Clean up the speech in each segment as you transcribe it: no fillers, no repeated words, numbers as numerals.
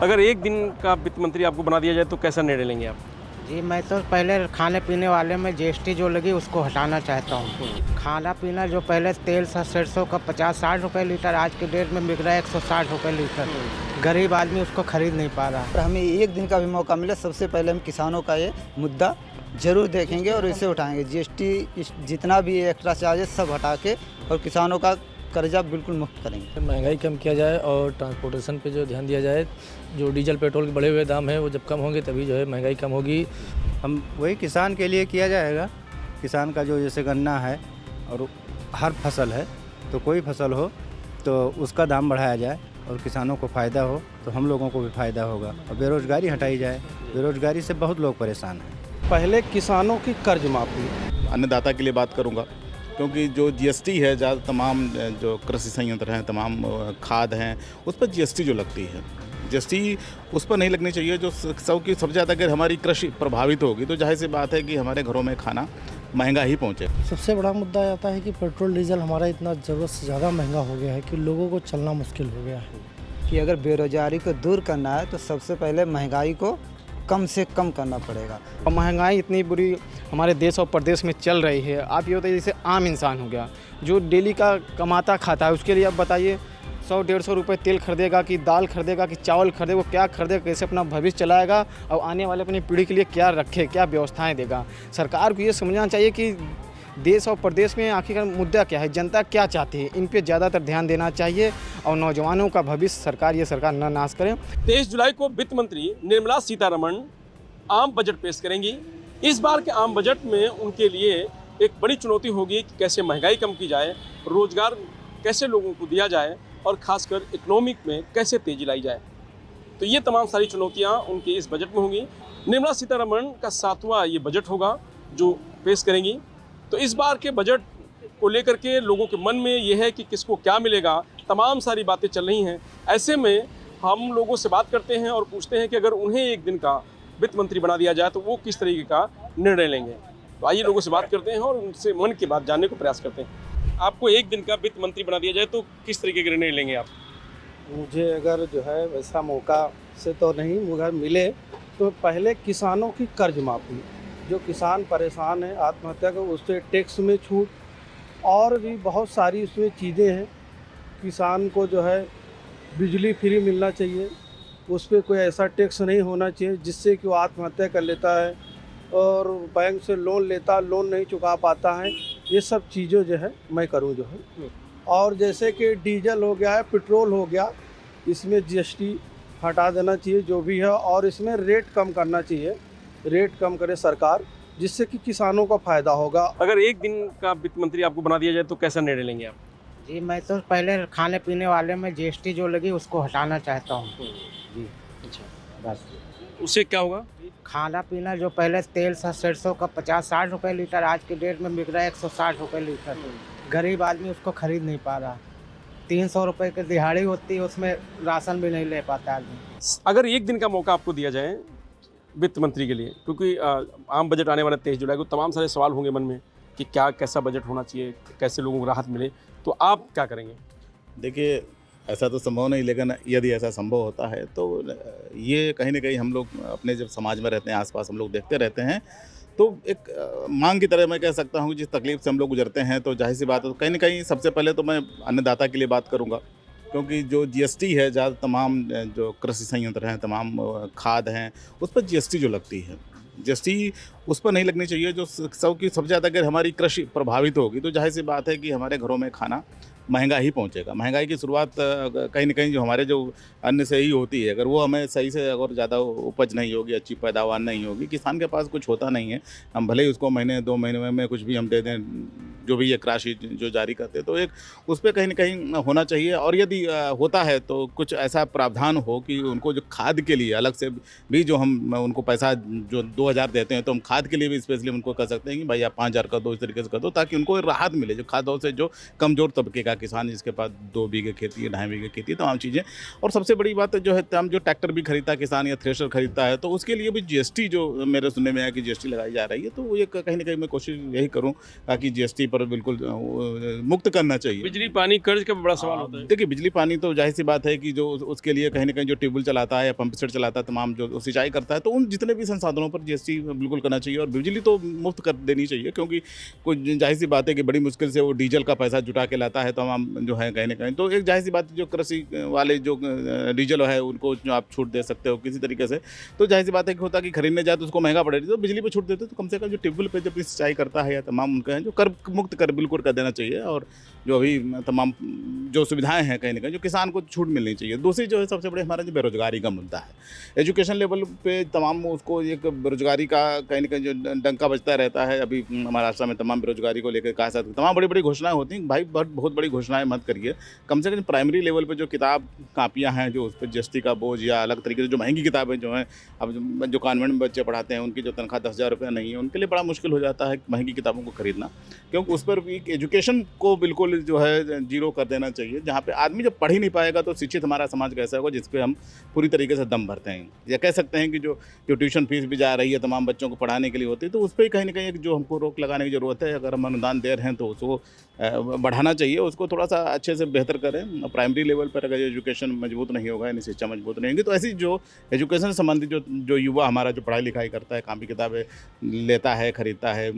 अगर एक दिन का वित्त मंत्री आपको बना दिया जाए तो कैसा निर्णय लेंगे आप? जी, मैं तो पहले खाने पीने वाले में जीएसटी जो लगी उसको हटाना चाहता हूँ। खाना पीना जो पहले तेल सरसों का 50-60 रुपए लीटर, आज के डेट में बिक रहा है 160 रुपए लीटर। गरीब आदमी उसको खरीद नहीं पा रहा। और हमें एक दिन का भी मौका मिले, सबसे पहले हम किसानों का ये मुद्दा जरूर देखेंगे और इसे उठाएंगे। जीएसटी जितना भी एक्स्ट्रा चार्जेस सब हटा के और किसानों का कर्जा बिल्कुल मुक्त करेंगे। महंगाई कम किया जाए और ट्रांसपोर्टेशन पे जो ध्यान दिया जाए। जो डीजल पेट्रोल के बढ़े हुए दाम हैं वो जब कम होंगे तभी जो है महंगाई कम होगी। हम वही किसान के लिए किया जाएगा। किसान का जो जैसे गन्ना है और हर फसल है, तो कोई फसल हो तो उसका दाम बढ़ाया जाए और किसानों को फ़ायदा हो तो हम लोगों को भी फ़ायदा होगा। और बेरोज़गारी हटाई जाए, बेरोज़गारी से बहुत लोग परेशान हैं। पहले किसानों की कर्ज माफ़ी। अन्नदाता के लिए बात करूंगा, क्योंकि जो जीएसटी है ज़्यादा तमाम जो कृषि संयंत्र हैं, तमाम खाद हैं, उस पर जीएसटी जो लगती है, जीएसटी उस पर नहीं लगनी चाहिए जो सबसे ज़्यादा। अगर हमारी कृषि प्रभावित होगी तो जाहिर सी बात है कि हमारे घरों में खाना महंगा ही पहुँचे। सबसे बड़ा मुद्दा आता है कि पेट्रोल डीजल हमारा इतना ज़रूरत से ज़्यादा महंगा हो गया है कि लोगों को चलना मुश्किल हो गया है। कि अगर बेरोजगारी को दूर करना है तो सबसे पहले महंगाई को कम से कम करना पड़ेगा। और महंगाई इतनी बुरी हमारे देश और प्रदेश में चल रही है। आप ये बताइए, जैसे आम इंसान हो गया जो डेली का कमाता खाता है, उसके लिए आप बताइए 100-150 रुपये तेल खरीदेगा कि दाल खरीदेगा कि चावल खरीदेगा, वो क्या खरीदेगा, कैसे अपना भविष्य चलाएगा और आने वाले अपनी पीढ़ी के लिए क्या रखे, क्या व्यवस्थाएं देगा। सरकार को ये समझना चाहिए कि देश और प्रदेश में आखिरकार मुद्दा क्या है, जनता क्या चाहती है, इन पे ज़्यादातर ध्यान देना चाहिए और नौजवानों का भविष्य ये सरकार न नाश करे। 23 जुलाई को वित्त मंत्री निर्मला सीतारमण आम बजट पेश करेंगी। इस बार के आम बजट में उनके लिए एक बड़ी चुनौती होगी कि कैसे महंगाई कम की जाए, रोजगार कैसे लोगों को दिया जाए और खासकर इकोनॉमिक में कैसे तेजी लाई जाए। तो ये तमाम सारी चुनौतियाँ उनके इस बजट में होंगी। निर्मला सीतारमण का 7वां ये बजट होगा जो पेश करेंगी। तो इस बार के बजट को लेकर के लोगों के मन में ये है कि किसको क्या मिलेगा, तमाम सारी बातें चल रही हैं। ऐसे में हम लोगों से बात करते हैं और पूछते हैं कि अगर उन्हें एक दिन का वित्त मंत्री बना दिया जाए तो वो किस तरीके का निर्णय लेंगे। तो आइए लोगों से बात करते हैं और उनसे मन की बात जानने को प्रयास करते हैं। आपको एक दिन का वित्त मंत्री बना दिया जाए तो किस तरीके के निर्णय लेंगे आप? मुझे अगर जो है वैसा मौका से तो नहीं, मगर मिले तो पहले किसानों की कर्ज माफ़ी। जो किसान परेशान है आत्महत्या को, उससे टैक्स में छूट और भी बहुत सारी उसमें चीज़ें हैं। किसान को जो है बिजली फ्री मिलना चाहिए, उस पर कोई ऐसा टैक्स नहीं होना चाहिए जिससे कि वो आत्महत्या कर लेता है और बैंक से लोन लेता, लोन नहीं चुका पाता है। ये सब चीज़ें जो है मैं करूँ जो है। और जैसे कि डीजल हो गया है, पेट्रोल हो गया, इसमें जीएसटी हटा देना चाहिए जो भी है, और इसमें रेट कम करना चाहिए। रेट कम करे सरकार, जिससे कि किसानों का फ़ायदा होगा। अगर एक दिन का वित्त मंत्री आपको बना दिया जाए तो कैसा निर्णय लेंगे आप? जी, मैं तो पहले खाने पीने वाले में जीएसटी जो लगी उसको हटाना चाहता हूँ। जी, अच्छा, बस। उससे क्या होगा? खाना पीना जो पहले तेल सरसों का 50-60 रुपए लीटर, आज के डेट में बिक रहा है 160 रुपए लीटर। गरीब आदमी उसको खरीद नहीं पा रहा। 300 रुपए की दिहाड़ी होती है, उसमें राशन भी नहीं ले पाता आदमी। अगर एक दिन का मौका आपको दिया जाए वित्त मंत्री के लिए, क्योंकि आम बजट आने वाला 23 जुलाई को, तमाम सारे सवाल होंगे मन में कि क्या कैसा बजट होना चाहिए, कैसे लोगों को राहत मिले, तो आप क्या करेंगे? देखिए, ऐसा तो संभव नहीं, लेकिन यदि ऐसा संभव होता है तो ये कहीं ना कहीं हम लोग अपने जब समाज में रहते हैं, आसपास हम लोग देखते रहते हैं, तो एक मांग की तरह मैं कह सकता हूँ जिस तकलीफ से हम लोग गुजरते हैं, तो जाहिर सी बात है, तो कहीं ना कहीं सबसे पहले तो मैं अन्नदाता के लिए बात करूँगा, क्योंकि जो जीएसटी है ज़्यादा तमाम जो कृषि संयंत्र हैं, तमाम खाद हैं, उस पर जीएसटी जो लगती है, जीएसटी उस पर नहीं लगनी चाहिए जो सबसे ज़्यादा। अगर हमारी कृषि प्रभावित होगी तो जाहिर सी बात है कि हमारे घरों में खाना महंगा ही पहुंचेगा। महंगाई की शुरुआत कहीं ना कहीं जो हमारे जो अन्न से ही होती है। अगर वो हमें सही से अगर ज़्यादा उपज नहीं होगी, अच्छी पैदावार नहीं होगी, किसान के पास कुछ होता नहीं है, हम भले ही उसको महीने 2 महीने में कुछ भी हम दे दें, जो भी एक राशि जो जारी करते हैं, तो एक उस पर कहीं ना कहीं होना चाहिए। और यदि होता है तो कुछ ऐसा प्रावधान हो कि उनको जो खाद के लिए अलग से भी जो हम उनको पैसा जो 2000 देते हैं, तो हम खाद के लिए भी स्पेशली उनको कह सकते हैं कि भाई आप 5000 कर दो, इस तरीके से कर दो, ताकि उनको राहत मिले। जो खादों से जो कमज़ोर तबके का किसान, जिसके पास 2 बीघे खेती है, 2.5 बीघे खेती है, तमाम चीज़ें। और सबसे बड़ी बात जो है, हम जो ट्रैक्टर भी खरीदता है किसान या थ्रेशर खरीदता है, तो उसके लिए भी जीएसटी जो मेरे सुनने में आया कि जीएसटी लगाई जा रही है, तो वो ये कहीं ना कहीं मैं कोशिश यही करूँ ताकि जीएसटी पर बिल्कुल मुक्त करना चाहिए। बिजली पानी कर्ज का बड़ा सवाल होता है। देखिए, बिजली पानी तो जाहिर सी बात है कि जो उसके लिए कहीं ना कहीं जो ट्यूबवेल चलाता है या पंप सेट चलाता है, तमाम जो सिंचाई करता है, तो उन जितने भी संसाधनों पर जीएसटी बिल्कुल करना चाहिए और बिजली तो मुफ्त कर देनी चाहिए, क्योंकि कोई जाहिर सी बात है कि बड़ी मुश्किल से वो डीजल का पैसा जुटा के लाता है तमाम जो है कहीं ना कहीं। तो एक जाहिर सी बात है, जो कृषि वाले जो डीजल है उनको जो आप छूट दे सकते हो किसी तरीके से, तो जाहिर सी बात है कि होता कि खरीदने जाए तो उसको महंगा पड़ेगी, तो बिजली पर छूट देते तो कम से कम जो ट्यूबवेल पर जब सिंचाई करता है या तमाम उनका है जो कर मुक्त कर बिल्कुल कर देना चाहिए। और जो अभी तमाम जो सुविधाएं हैं कहीं ना कहीं जो किसान को छूट मिलनी चाहिए। दूसरी जो है सबसे बड़े हमारा जो बेरोजगारी का मुद्दा है, एजुकेशन लेवल पे तमाम उसको एक बेरोजगारी का कहीं ना कहीं जो डंका बजता रहता है। अभी महाराष्ट्र में तमाम बेरोजगारी को लेकर कहा जाता है, तमाम बड़ी बड़ी घोषणाएं होती हैं। भाई बहुत बड़ी घोषणाएं मत करिए, कम से कम प्राइमरी लेवल पर जो किताब कापियाँ हैं जो उस पर जीएसटी का बोझ या अलग तरीके से जो महंगी किताबें जो हैं, अब जो कॉन्वेंट में बच्चे पढ़ाते हैं उनकी जो तनख्वाह 10,000 रुपये नहीं है, उनके लिए बड़ा मुश्किल हो जाता है महंगी किताबों को खरीदना, क्योंकि उस पर भी एजुकेशन को बिल्कुल जो है जीरो कर देना चाहिए। जहाँ पे आदमी जब पढ़ ही नहीं पाएगा तो शिक्षित हमारा समाज कैसा होगा जिस पे हम पूरी तरीके से दम भरते हैं। या कह सकते हैं कि जो ट्यूशन फीस भी जा रही है तमाम बच्चों को पढ़ाने के लिए होती है, तो उस पर कहीं ना कहीं एक जो हमको रोक लगाने की ज़रूरत है। अगर हम अनुदान दे रहे हैं तो उसको बढ़ाना चाहिए, उसको थोड़ा सा अच्छे से बेहतर करें। प्राइमरी लेवल पर अगर एजुकेशन मजबूत नहीं होगा यानी शिक्षा मजबूत नहीं होगी, तो ऐसी जो एजुकेशन से संबंधित जो युवा हमारा जो पढ़ाई लिखाई करता है, कापी किताबें लेता है, खरीदता है,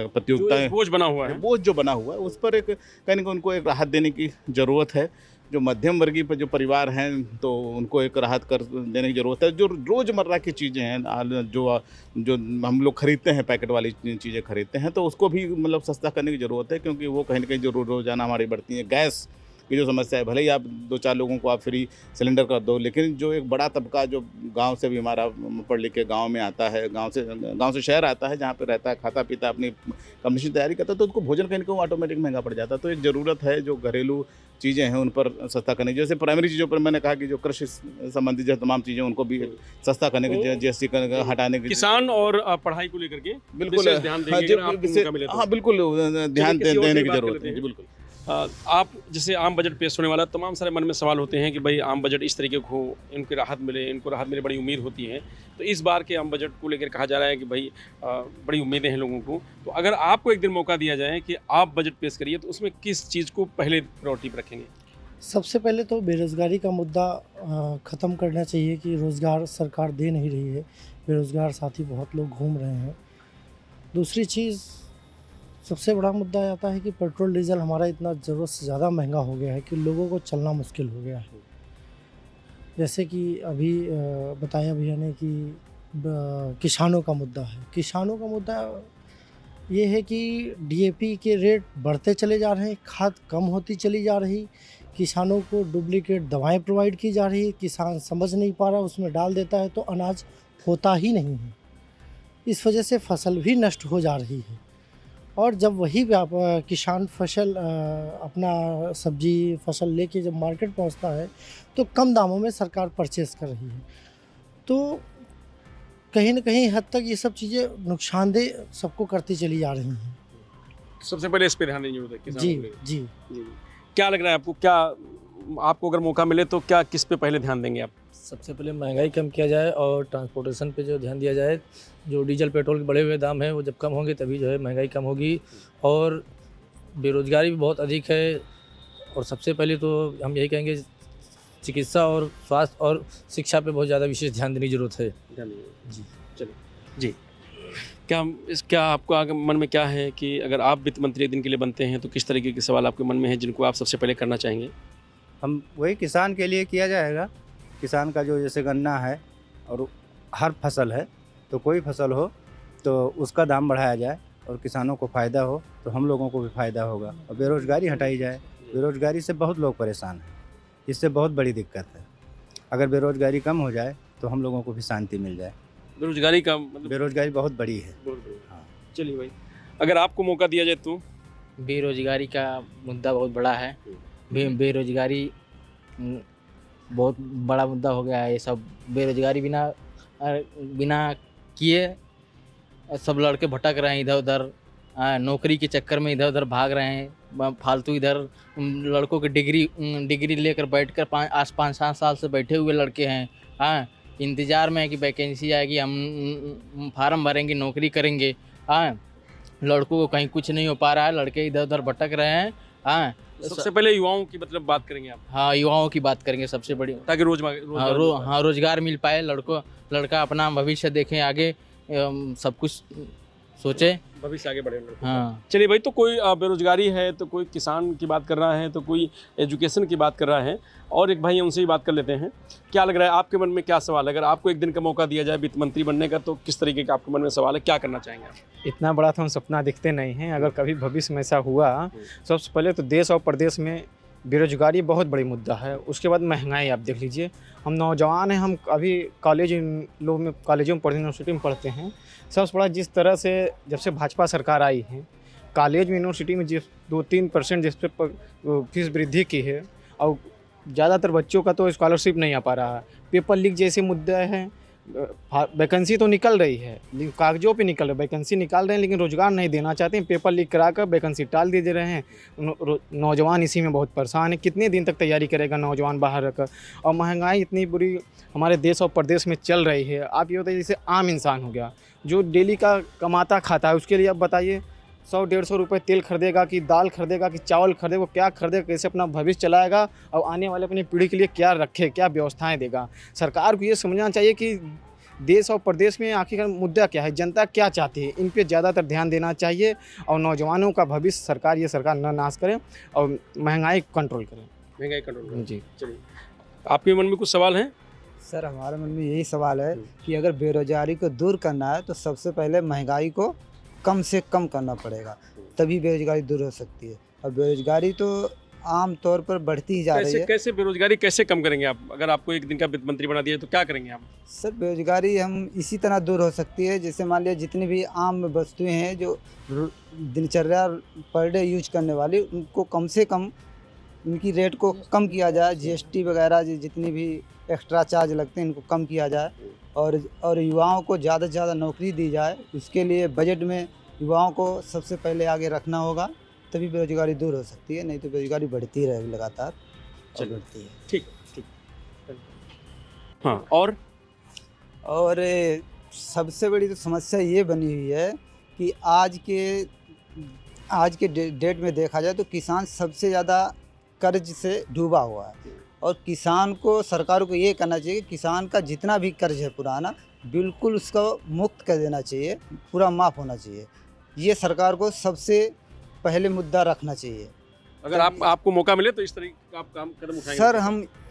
प्रतियोगिताएं, बोझ बना हुआ है, बोझ जो बना हुआ है, उस पर एक कहीं ना कहीं उनको एक राहत देने की ज़रूरत है। जो मध्यम वर्गीय पर जो परिवार हैं तो उनको एक राहत कर देने की ज़रूरत है। जो रोज़मर्रा की चीज़ें हैं जो हम लोग खरीदते हैं, पैकेट वाली चीज़ें खरीदते हैं, तो उसको भी मतलब सस्ता करने की ज़रूरत है, क्योंकि वो कहीं ना कहीं जो रोज़ाना हमारी बढ़ती है गैस की जो समस्या है, भले ही आप 2-4 लोगों को आप फ्री सिलेंडर कर दो, लेकिन जो एक बड़ा तबका जो गांव से भी हमारा पढ़ लिख के गांव में आता है, गांव से शहर आता है, जहां पे रहता है, खाता पीता, अपनी कम्युनिटी तैयारी करता है, तो उसको भोजन कहीं ना कहीं ऑटोमेटिक महंगा पड़ जाता है। तो एक ज़रूरत है जो घरेलू चीज़ें हैं उन पर सस्ता करने की। जैसे प्राइमरी चीज़ों पर मैंने कहा कि जो कृषि संबंधित जो तमाम चीज़ें उनको भी सस्ता करने की, जीएसटी हटाने की, किसान और पढ़ाई को लेकर के बिल्कुल विशेष ध्यान देंगे अगर आपको मौका मिले तो। हाँ बिल्कुल ध्यान देने की ज़रूरत है जी, बिल्कुल। आप जैसे आम बजट पेश होने वाला, तमाम सारे मन में सवाल होते हैं कि भाई आम बजट इस तरीके को हो, इनको राहत मिले बड़ी उम्मीद होती है। तो इस बार के आम बजट को लेकर कहा जा रहा है कि भाई बड़ी उम्मीदें हैं लोगों को। तो अगर आपको एक दिन मौका दिया जाए कि आप बजट पेश करिए, तो उसमें किस चीज़ को पहले प्रायोरिटी पर रखेंगे? सबसे पहले तो बेरोज़गारी का मुद्दा ख़त्म करना चाहिए कि रोज़गार सरकार दे नहीं रही है, बेरोज़गार साथी बहुत लोग घूम रहे हैं। दूसरी चीज़, सबसे बड़ा मुद्दा आता है कि पेट्रोल डीजल हमारा इतना ज़रूरत से ज़्यादा महंगा हो गया है कि लोगों को चलना मुश्किल हो गया है। जैसे कि अभी बताया भैया ने कि किसानों का मुद्दा है। किसानों का मुद्दा ये है कि डीएपी के रेट बढ़ते चले जा रहे हैं, खाद कम होती चली जा रही, किसानों को डुप्लीकेट दवाएं प्रोवाइड की जा रही है, किसान समझ नहीं पा रहा, उसमें डाल देता है तो अनाज होता ही नहीं है। इस वजह से फसल भी नष्ट हो जा रही है। और जब वही किसान फसल अपना सब्जी फसल लेके जब मार्केट पहुंचता है तो कम दामों में सरकार परचेस कर रही है, तो कहीं न कहीं हद तक ये सब चीज़ें नुकसानदेह सबको करती चली जा रही हैं। सबसे पहले इस पे ध्यान देने की जरूरत है किसानों जी को लेकर। जी जी। क्या लग रहा है आपको, क्या आपको अगर मौका मिले तो क्या किस पे पहले ध्यान देंगे आप? सबसे पहले महंगाई कम किया जाए और ट्रांसपोर्टेशन पे जो ध्यान दिया जाए। जो डीजल पेट्रोल के बढ़े हुए दाम हैं वो जब कम होंगे तभी जो है महंगाई कम होगी। और बेरोज़गारी भी बहुत अधिक है, और सबसे पहले तो हम यही कहेंगे चिकित्सा और स्वास्थ्य और शिक्षा पे बहुत ज़्यादा विशेष ध्यान देने की ज़रूरत है। जी चलिए जी। क्या आपको आगे मन में क्या है कि अगर आप वित्त मंत्री एक दिन के लिए बनते हैं तो किस तरीके के सवाल आपके मन में हैं जिनको आप सबसे पहले करना चाहेंगे? हम वही किसान के लिए किया जाएगा। किसान का जो जैसे गन्ना है और हर फसल है, तो कोई फसल हो तो उसका दाम बढ़ाया जाए और किसानों को फ़ायदा हो तो हम लोगों को भी फ़ायदा होगा। और बेरोज़गारी हटाई जाए। बेरोज़गारी से बहुत लोग परेशान हैं, इससे बहुत बड़ी दिक्कत है। अगर बेरोज़गारी कम हो जाए तो हम लोगों को भी शांति मिल जाए। बेरोजगारी का मतलब बेरोज़गारी बहुत बड़ी है। हाँ। चलिए भाई, अगर आपको मौका दिया जाए तो? बेरोजगारी का मुद्दा बहुत बड़ा है। बेरोजगारी बहुत बड़ा मुद्दा हो गया है। ये सब बेरोजगारी बिना किए सब लड़के भटक रहे हैं इधर उधर, नौकरी के चक्कर में इधर उधर भाग रहे हैं फालतू। इधर लड़कों की डिग्री लेकर बैठकर 5-7 साल से बैठे हुए लड़के हैं। हाँ, इंतज़ार में है कि वैकेंसी आएगी, हम फार्म भरेंगे, नौकरी करेंगे। हाँ, लड़कों को कहीं कुछ नहीं हो पा रहा है, लड़के इधर उधर भटक रहे हैं। हाँ सबसे पहले युवाओं की मतलब बात करेंगे आप, हाँ युवाओं की बात करेंगे सबसे बड़ी। ताकि रोजगार मिल पाए, लड़का अपना भविष्य देखें आगे, सब कुछ सोचे, भविष्य आगे बढ़े। हाँ। चलिए भाई, तो कोई बेरोजगारी है, तो कोई किसान की बात कर रहा है, तो कोई एजुकेशन की बात कर रहा है, और एक भाई उनसे ही बात कर लेते हैं। क्या लग रहा है आपके मन में, क्या सवाल है? अगर आपको एक दिन का मौका दिया जाए वित्त मंत्री बनने का, तो किस तरीके का आपके मन में सवाल है, क्या करना चाहेंगे आप? इतना बड़ा तो हम सपना दिखते नहीं हैं। अगर कभी भविष्य में ऐसा हुआ, सबसे पहले तो देश और प्रदेश में बेरोजगारी बहुत बड़ी मुद्दा है। उसके बाद महंगाई आप देख लीजिए। हम नौजवान हैं, हम अभी कॉलेजों में पढ़ते, यूनिवर्सिटी में पढ़ते हैं। सबसे बड़ा जिस तरह से जब से भाजपा सरकार आई है, कॉलेज में यूनिवर्सिटी में जिस 2-3% जिस पे फीस वृद्धि की है, और ज़्यादातर बच्चों का तो स्कॉलरशिप नहीं आ पा रहा है। पेपर लीक जैसे मुद्दे हैं। वैकेंसी तो निकल रही है, लेकिन कागजों पे निकल रही है। वैकेंसी निकाल रहे हैं लेकिन रोज़गार नहीं देना चाहते हैं। पेपर लीक कराकर वैकेंसी टाल दे रहे हैं। नौजवान इसी में बहुत परेशान है। कितने दिन तक तैयारी करेगा नौजवान बाहर रहकर? और महंगाई इतनी बुरी हमारे देश और प्रदेश में चल रही है। आप ये बताइए, जैसे आम इंसान हो गया जो डेली का कमाता खाता है, उसके लिए आप बताइए 100-150 रुपये तेल खरीदेगा कि दाल खरीदेगा कि चावल खरीदेगा, वो क्या खरीदेगा, कैसे अपना भविष्य चलाएगा, और आने वाले अपनी पीढ़ी के लिए क्या रखे, क्या व्यवस्थाएं देगा? सरकार को ये समझना चाहिए कि देश और प्रदेश में आखिरकार मुद्दा क्या है, जनता क्या चाहती है, इन पे ज़्यादातर ध्यान देना चाहिए। और नौजवानों का भविष्य ये सरकार न नाश करे और महंगाई कंट्रोल करे। महंगाई कंट्रोल जी। चलिए, आपके मन में कुछ सवाल हैं? सर हमारे मन में यही सवाल है कि अगर बेरोजगारी को दूर करना है तो सबसे पहले महंगाई को कम से कम करना पड़ेगा, तभी बेरोजगारी दूर हो सकती है। और बेरोजगारी तो आम तौर पर बढ़ती ही जा रही है। कैसे बेरोजगारी कैसे कम करेंगे आप? अगर आपको एक दिन का वित्त मंत्री बना दिया तो क्या करेंगे आप? सर बेरोजगारी हम इसी तरह दूर हो सकती है, जैसे मान लिया जितनी भी आम वस्तुएं हैं जो दिनचर्या पर डे यूज करने वाली, उनको कम से कम उनकी रेट को कम किया जाए। जीएसटी वगैरह जितनी भी एक्स्ट्रा चार्ज लगते हैं इनको कम किया जाए, और युवाओं को ज़्यादा से ज़्यादा नौकरी दी जाए। उसके लिए बजट में युवाओं को सबसे पहले आगे रखना होगा, तभी बेरोजगारी दूर हो सकती है। नहीं तो बेरोजगारी बढ़ती रहेगी लगातार, बढ़ती है। ठीक। हाँ, और सबसे बड़ी तो समस्या ये बनी हुई है कि आज के डेट में देखा जाए तो किसान सबसे ज़्यादा कर्ज से डूबा हुआ है। और किसान को, सरकार को ये करना चाहिए कि किसान का जितना भी कर्ज है पुराना, बिल्कुल उसको मुक्त कर देना चाहिए, पूरा माफ़ होना चाहिए। ये सरकार को सबसे पहले मुद्दा रखना चाहिए। अगर आपको मौका मिले तो इस तरीके का आप काम कदम उठाएंगे? सर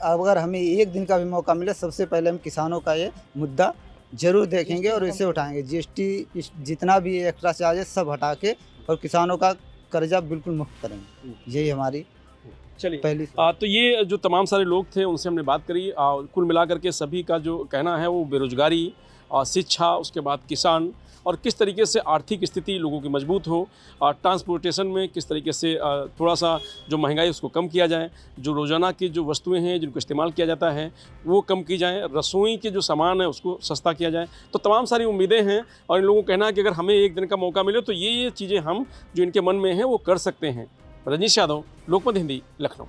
अगर हमें एक दिन का भी मौका मिले, सबसे पहले हम किसानों का ये मुद्दा जरूर देखेंगे और इसे उठाएंगे। जीएसटी जितना भी एक्स्ट्रा चार्जेस सब हटा के और किसानों का कर्जा बिल्कुल मुक्त करेंगे। यही हमारी चलिए पहली तो ये जो तमाम सारे लोग थे उनसे हमने बात करी। कुल मिलाकर के सभी का जो कहना है वो बेरोजगारी, शिक्षा, उसके बाद किसान, और किस तरीके से आर्थिक स्थिति लोगों की मजबूत हो, ट्रांसपोर्टेशन में किस तरीके से थोड़ा सा जो महंगाई उसको कम किया जाए, जो रोज़ाना की जो वस्तुएं हैं जिनको इस्तेमाल किया जाता है वो कम की जाए, रसोई के जो सामान है उसको सस्ता किया जाए। तो तमाम सारी उम्मीदें हैं और इन लोगों को कहना है कि अगर हमें एक दिन का मौका मिले तो ये चीज़ें हम जो इनके मन में हैं वो कर सकते हैं। रजनीश यादव, लोकमत हिंदी, लखनऊ।